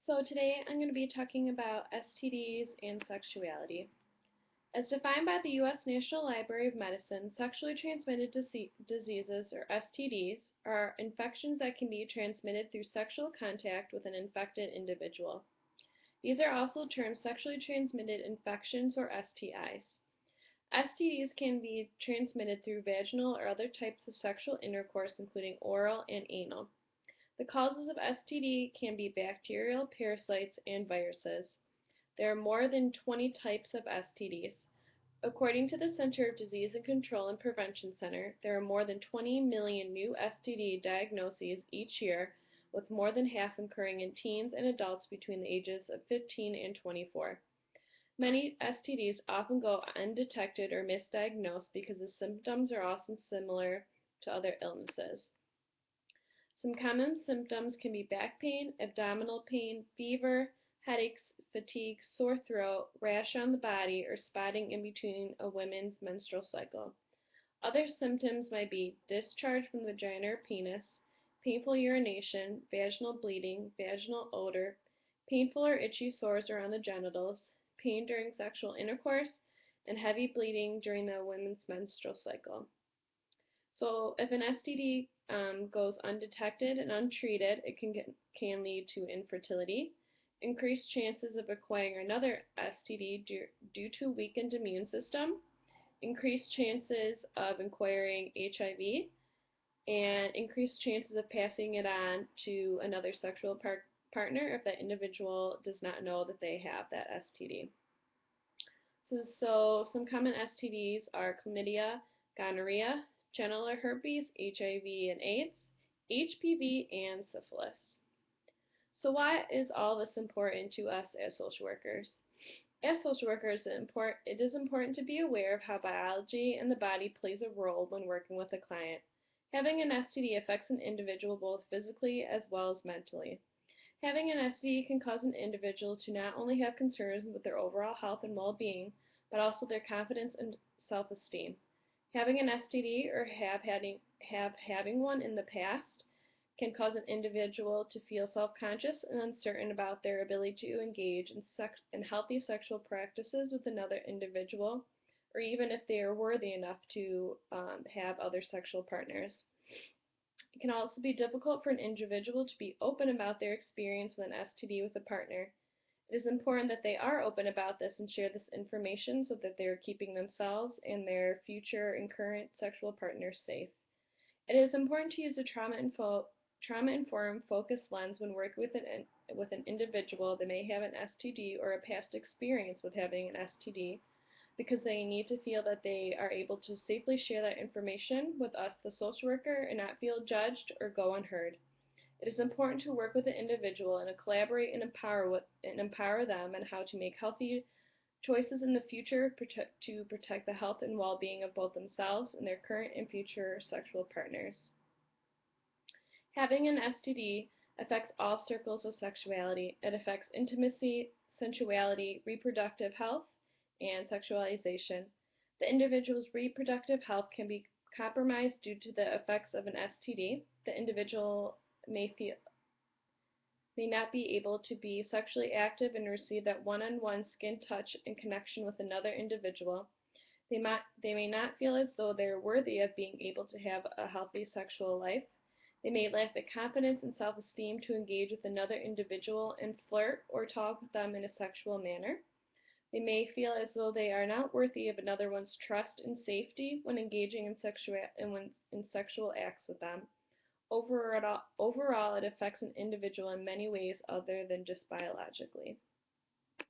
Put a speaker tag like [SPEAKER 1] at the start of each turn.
[SPEAKER 1] So today I'm going to be talking about STDs and sexuality. As defined by the U.S. National Library of Medicine, sexually transmitted diseases, or STDs, are infections that can be transmitted through sexual contact with an infected individual. These are also termed sexually transmitted infections, or STIs. STDs can be transmitted through vaginal or other types of sexual intercourse, including oral and anal. The causes of STD can be bacterial, parasites, and viruses. There are more than 20 types of STDs. According to the Center for Disease Control and Prevention Center, there are more than 20 million new STD diagnoses each year, with more than half occurring in teens and adults between the ages of 15 and 24. Many STDs often go undetected or misdiagnosed because the symptoms are often similar to other illnesses. Some common symptoms can be back pain, abdominal pain, fever, headaches, fatigue, sore throat, rash on the body, or spotting in between a woman's menstrual cycle. Other symptoms might be discharge from the vagina or penis, painful urination, vaginal bleeding, vaginal odor, painful or itchy sores around the genitals, pain during sexual intercourse, and heavy bleeding during the woman's menstrual cycle. So if an STD goes undetected and untreated, it can lead to infertility, increased chances of acquiring another STD due to a weakened immune system, increased chances of acquiring HIV, and increased chances of passing it on to another sexual partner if that individual does not know that they have that STD. So some common STDs are chlamydia, gonorrhea, genital herpes, HIV and AIDS, HPV, and syphilis. So why is all this important to us as social workers? As social workers, it is important to be aware of how biology and the body plays a role when working with a client. Having an STD affects an individual both physically as well as mentally. Having an STD can cause an individual to not only have concerns with their overall health and well-being, but also their confidence and self-esteem. Having an STD or having one in the past can cause an individual to feel self-conscious and uncertain about their ability to engage in healthy sexual practices with another individual, or even if they are worthy enough to have other sexual partners. It can also be difficult for an individual to be open about their experience with an STD with a partner. It is important that they are open about this and share this information so that they are keeping themselves and their future and current sexual partners safe. It is important to use a trauma-informed focused lens when working with an individual that may have an STD or a past experience with having an STD, because they need to feel that they are able to safely share that information with us, the social worker, and not feel judged or go unheard. It is important to work with the individual and to collaborate and empower them on how to make healthy choices in the future to protect the health and well-being of both themselves and their current and future sexual partners. Having an STD affects all circles of sexuality. It affects intimacy, sensuality, reproductive health, and sexualization. The individual's reproductive health can be compromised due to the effects of an STD. The individual may not be able to be sexually active and receive that one-on-one skin touch and connection with another individual. They may not feel as though they are worthy of being able to have a healthy sexual life. They may lack the confidence and self-esteem to engage with another individual and flirt or talk with them in a sexual manner. They may feel as though they are not worthy of another one's trust and safety when engaging in sexual acts with them. Overall, it affects an individual in many ways other than just biologically.